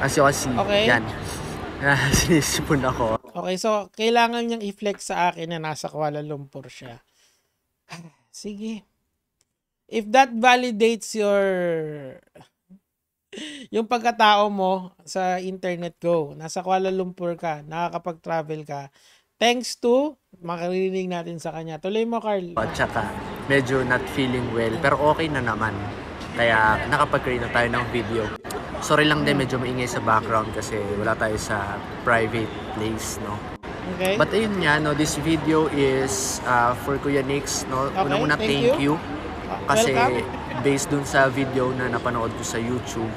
As you can see, Okay. yan. Sinisipon ako. Okay, so kailangan niyang i-flex sa akin na nasa Kuala Lumpur siya. Sige. If that validates yung pagkatao mo sa internet, go. Nasa Kuala Lumpur ka, nakakapag-travel ka. Thanks to, makarinig natin sa kanya. Tuloy mo, Carl. At saka, medyo not feeling well, pero okay na naman. Kaya nakapag-create na tayo ng video. Sorry lang din, medyo maingay sa background kasi wala tayo sa private place, no? Okay. But ayun nga, no, this video is for Kuya Nix, no? Okay, Unang-una, thank thank you. Kasi welcome. based dun sa video na napanood ko sa YouTube,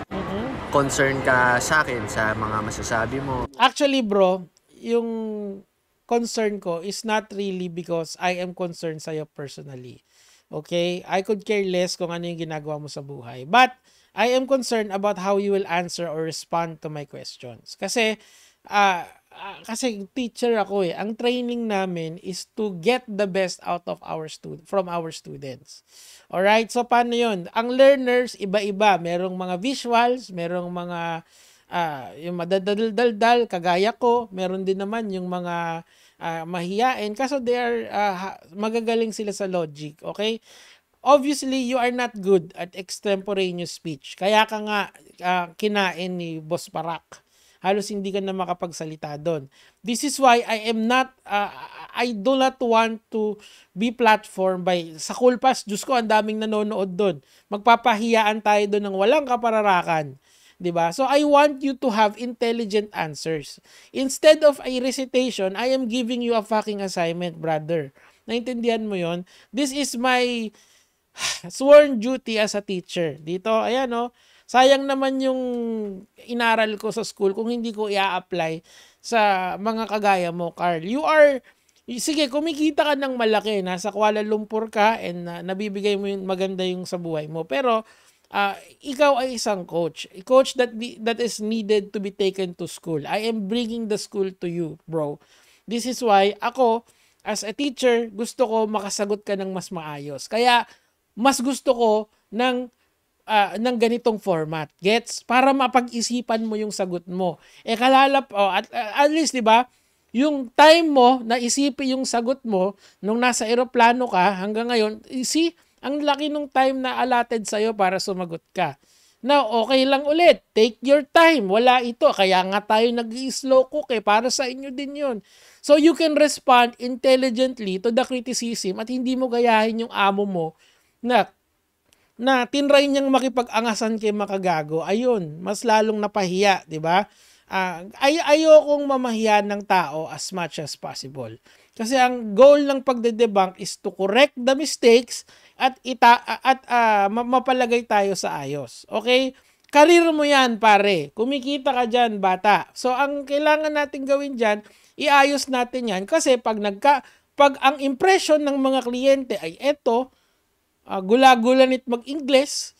concern ka sa akin sa mga masasabi mo. Actually, bro, yung concern ko is not really because I am concerned sa'yo personally. Okay? I could care less kung ano yung ginagawa mo sa buhay. But, I am concerned about how you will answer or respond to my questions. Kasi teacher ako eh. Ang training namin is to get the best out of from our students. Alright? So, paano yun? Ang learners, iba-iba. Merong mga visuals, merong mga yung madadaldal, kagaya ko. Meron din naman yung mga mahiyain. Kaso they are magagaling sila sa logic. Okay? Obviously, you are not good at extemporaneous speech. Kaya ka nga kinain ni Boss Barak. Halos hindi ka na makapagsalita doon. This is why I do not want to be platformed by sa Kulpas. Diyos ko, ang daming nanonood doon. Magpapahiyaan tayo doon ng walang kapararakan. Diba? So, I want you to have intelligent answers. Instead of a recitation, I am giving you a fucking assignment, brother. Naintindihan mo yon? This is my sworn duty as a teacher. Dito, ayan o. Sayang naman yung inaral ko sa school kung hindi ko i-apply sa mga kagaya mo, Carl. Sige, kumikita ka ng malaki. Nasa Kuala Lumpur ka and nabibigay mo yung maganda yung sa buhay mo. Pero, ikaw ay isang coach. A coach that is needed to be taken to school. I am bringing the school to you, bro. This is why ako, as a teacher, gusto ko makasagot ka ng mas maayos. Kaya, mas gusto ko ng ganitong format. Gets? Para mapag-isipan mo yung sagot mo. At least, di ba, yung time mo na isipin yung sagot mo nung nasa eroplano ka hanggang ngayon, ang laki nung time na allotted sa'yo para sumagot ka. Now, okay lang ulit. Take your time. Wala ito. Kaya nga tayo nag-i-slow cook para sa inyo din yun. So, you can respond intelligently to the criticism at hindi mo gayahin yung amo mo na tinry niyang makipag-angasan kay makagago. Ayun, mas lalong napahiya, di ba? Ayokong mamahiya ng tao as much as possible. Kasi ang goal ng pagde-debunk is to correct the mistakes at mapalagay tayo sa ayos. Okay? Karir mo yan, pare. Kumikita ka dyan, bata. So, ang kailangan natin gawin dyan, iayos natin yan. Kasi pag ang impression ng mga kliyente ay eto, gula-gulanit mag-Ingles,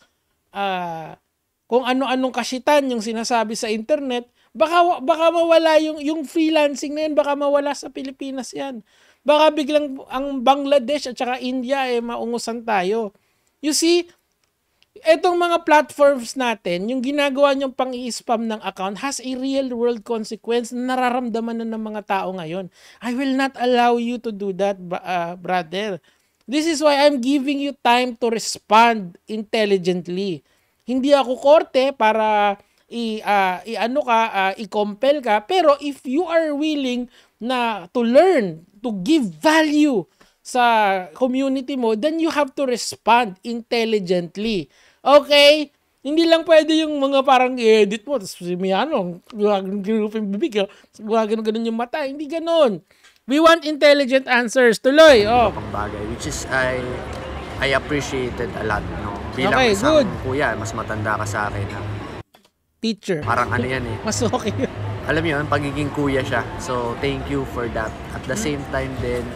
kung ano-anong kasitan yung sinasabi sa internet, baka mawala yung freelancing na yan, baka mawala sa Pilipinas yan. Baka biglang ang Bangladesh at saka India maungusan tayo. You see, etong mga platforms natin, yung ginagawa nyong pang-i-spam ng account has a real world consequence na nararamdaman na ng mga tao ngayon. I will not allow you to do that, brother. This is why I'm giving you time to respond intelligently. Hindi ako korte para i-compel ka, pero if you are willing na to learn, to give value sa community mo, then you have to respond intelligently. Okay? Hindi lang pwede yung mga parang i-edit mo, tapos si Miano, gagawin bibig, gagawin yung mata. Hindi ganon. We want intelligent answers. Tuloy. Bagay, which is I appreciated a lot, no? Bilang Okay, isang good. kuya, mas matanda ka sa akin. Teacher. Parang ano yan eh. Mas okay. Alam mo yun, pagiging kuya siya. So, thank you for that. At the same time din,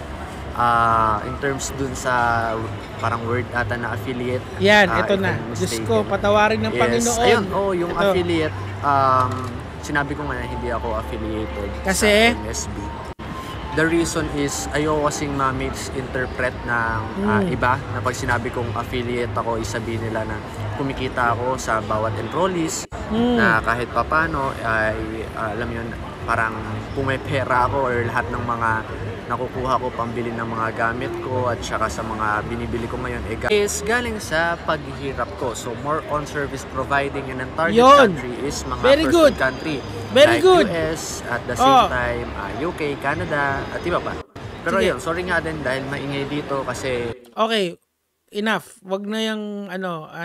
in terms dun sa parang word ata na affiliate. Yan, ito na. Diyos ko, patawarin ng Panginoon. Ayun, yung ito. Affiliate, sinabi ko nga na hindi ako affiliated kasi? Sa MSB. The reason is, ayoko kasing ma-misinterpret ng iba na pag sinabi kong affiliate ako, isabihin nila na kumikita ako sa bawat enrollees na kahit papano ay alam mo yun, parang kung may pera ako or lahat ng mga nakukuha ko pambili ng mga gamit ko at saka sa mga binibili ko ngayon is galing sa paghihirap ko. So more on service providing, and ang target Yun. country is mga Very first good. world country Very like good. US, at the same Oh. time UK, Canada at iba pa. Pero Sige. yun, sorry nga din dahil maingay dito kasi Okay, enough. Wag na yung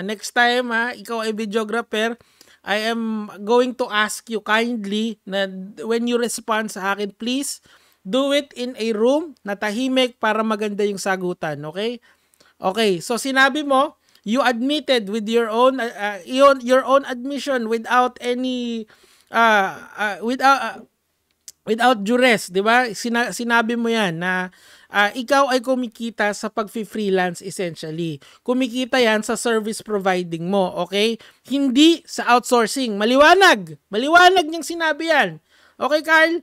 next time ikaw ay videographer, I am going to ask you kindly na when you respond sa akin, please do it in a room na tahimik para maganda yung sagutan, okay? Okay, so sinabi mo, you admitted with your own admission without any without duress, 'di ba? Sinabi mo 'yan na ikaw ay kumikita sa pag-freelance essentially. Kumikita 'yan sa service providing mo, okay? Hindi sa outsourcing. Maliwanag. Maliwanag niyang sinabi 'yan. Okay, Carl?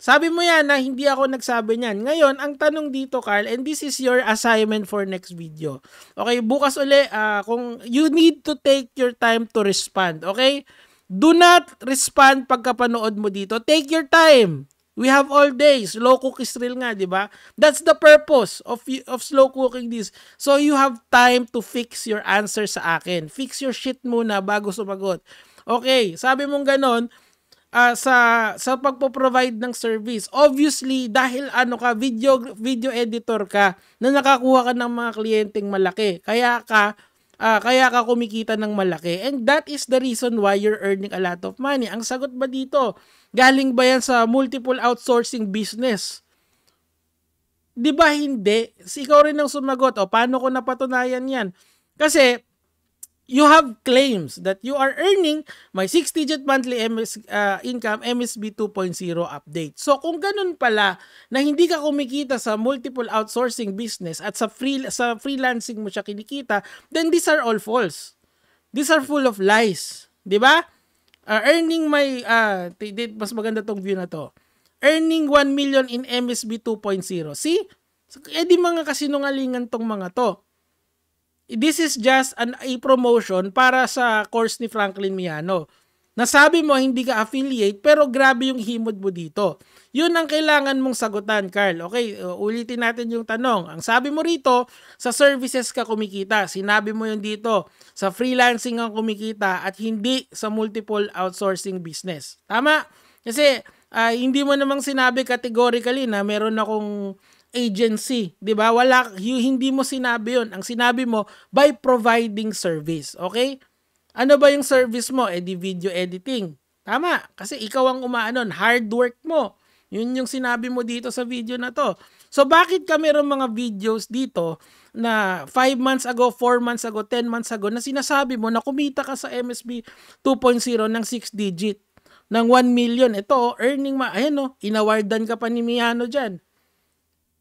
Sabi mo 'yan na hindi ako nagsabi niyan. Ngayon, ang tanong dito, Carl, and this is your assignment for next video. Okay, bukas uli kung you need to take your time to respond, okay? Do not respond pagkapanood mo dito. Take your time. We have all day. Slow cook Israel nga, di ba? That's the purpose of slow cooking this. So you have time to fix your answer sa akin. Fix your shit muna bago sumagot. Okay, sabi mong ganon, sa pagpo-provide ng service. Obviously, dahil video editor ka na nakakuha ka ng mga kliyenteng malaki. Kaya ka kumikita ng malaki. And that is the reason why you're earning a lot of money. Ang sagot ba dito? Galing ba yan sa multiple outsourcing business? Di ba hindi? Ikaw rin ang sumagot. O, paano ko napatunayan yan? Kasi, you have claims that you are earning my 6-digit monthly income MSB 2.0 update. So kung ganun pala na hindi ka kumikita sa multiple outsourcing business at sa freelancing mo siya kinikita, then these are all false. These are full of lies. 'Di ba? Earning my mas maganda tong view na to. Earning 1 million in MSB 2.0. See? Di mga kasinungalingan tong mga to. This is just a promotion para sa course ni Franklin Miano. Nasabi mo hindi ka affiliate pero grabe yung himod mo dito. Yun ang kailangan mong sagutan, Carl. Okay, ulitin natin yung tanong. Ang sabi mo rito, sa services ka kumikita. Sinabi mo yun dito, sa freelancing ang kumikita at hindi sa multiple outsourcing business. Tama? Kasi hindi mo namang sinabi categorically na meron akong agency, 'di ba? Hindi mo sinabi 'yon. Ang sinabi mo by providing service, okay? Ano ba yung service mo? Di video editing. Tama, kasi ikaw ang hard work mo. 'Yun yung sinabi mo dito sa video na 'to. So bakit ka meron mga videos dito na 5 months ago, 4 months ago, 10 months ago na sinasabi mo na kumita ka sa MSB 2.0 ng 6 digit ng 1 million. Ito, earning inawardan ka pa ni Miano diyan.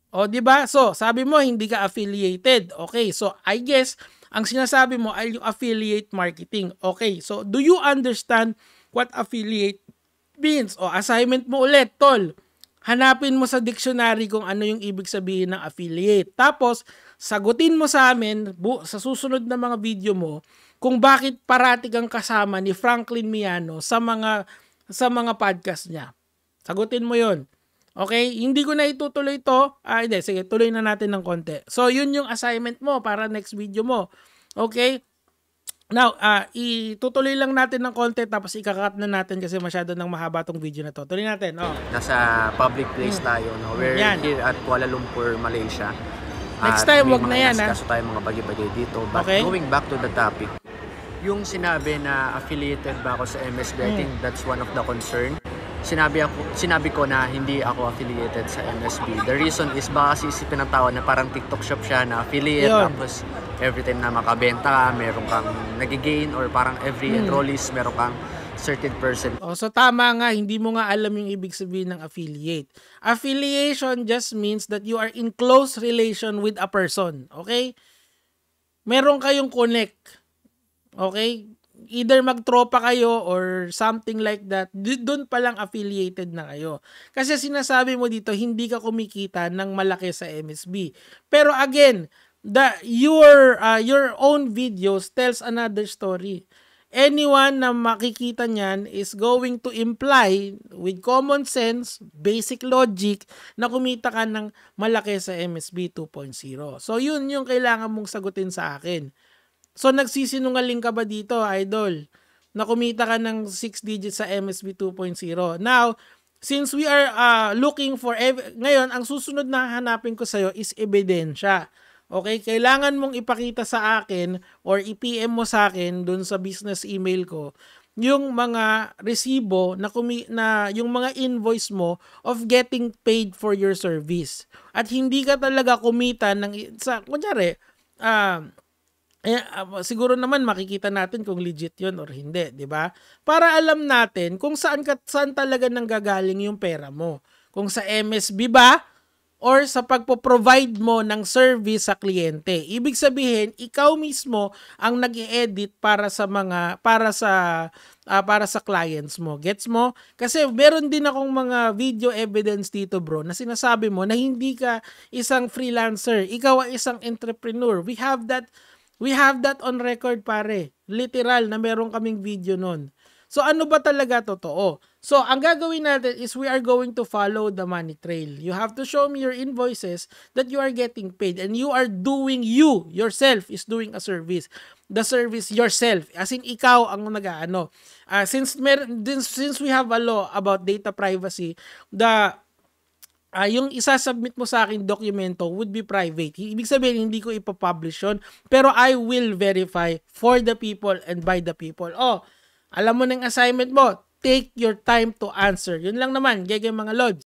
O, di ba? So, sabi mo, hindi ka affiliated. Okay, so I guess, ang sinasabi mo ay yung affiliate marketing. Okay, so do you understand what affiliate means? O, assignment mo ulit, tol. Hanapin mo sa dictionary kung ano yung ibig sabihin ng affiliate. Tapos, sagutin mo sa amin, sa susunod na mga video mo, kung bakit parati kang kasama ni Franklin Miano sa mga podcast niya. Sagutin mo yon. Okay? Hindi ko na itutuloy ito. Hindi. Sige, tuloy na natin ng konti. So, yun yung assignment mo para next video mo. Okay? Now, itutuloy lang natin ng konti tapos ikakat na natin kasi masyado nang mahaba tong video na to. Tuloy natin. Nasa public place tayo. No? We're here at Kuala Lumpur, Malaysia. Next time, wag na yan. Kaso tayo mga bagay-bagay dito. But going back to the topic, yung sinabi na affiliated ba ako sa MSB, I think that's one of the concern. Sinabi ko na hindi ako affiliated sa MSB. The reason is baka isipin ng tao na parang TikTok shop siya na affiliate. Tapos every time na makabenta ka, meron kang nagigain or parang every enrollees meron kang certain percent. So tama nga, hindi mo nga alam yung ibig sabihin ng affiliate. Affiliation just means that you are in close relation with a person. Okay? Meron kayong connect. Okay? Either magtropa kayo or something like that, doon pa lang affiliated na kayo. Kasi sinasabi mo dito, hindi ka kumikita ng malaki sa MSB. Pero again, your own videos tells another story. anyone na makikita niyan is going to imply with common sense, basic logic, na kumita ka ng malaki sa MSB 2.0. So yun yung kailangan mong sagutin sa akin. So nagsisinungaling ka ba dito, idol? Na kumita ka ng 6 digits sa MSB 2.0. Now, since we are looking for, ngayon, ang susunod na hanapin ko sa'yo is ebidensya. Okay, kailangan mong ipakita sa akin or i-PM mo sa akin dun sa business email ko yung mga resibo na yung mga invoice mo of getting paid for your service. At hindi ka talaga kumita ng kunyari, siguro naman makikita natin kung legit 'yon or hindi, 'di ba? Para alam natin kung saan talaga nanggagaling yung pera mo. Kung sa MSB ba or sa pagpo-provide mo ng service sa kliyente. Ibig sabihin, ikaw mismo ang nag-i-edit para sa clients mo. Gets mo? Kasi meron din akong mga video evidence dito, bro, na sinasabi mo na hindi ka isang freelancer, ikaw ay isang entrepreneur. We have that on record, pare. Literal na meron kaming video nun. So ano ba talaga totoo? So ang gagawin natin is we are going to follow the money trail. You have to show me your invoices that you are getting paid and you yourself is doing a service. The service yourself, as in ikaw ang nag-aano. Since we have a law about data privacy, yung isasubmit mo sa akin dokumento would be private. Ibig sabihin, hindi ko ipapublish yun, pero I will verify for the people and by the people. Alam mo ng assignment mo, take your time to answer. Yun lang naman, mga lods.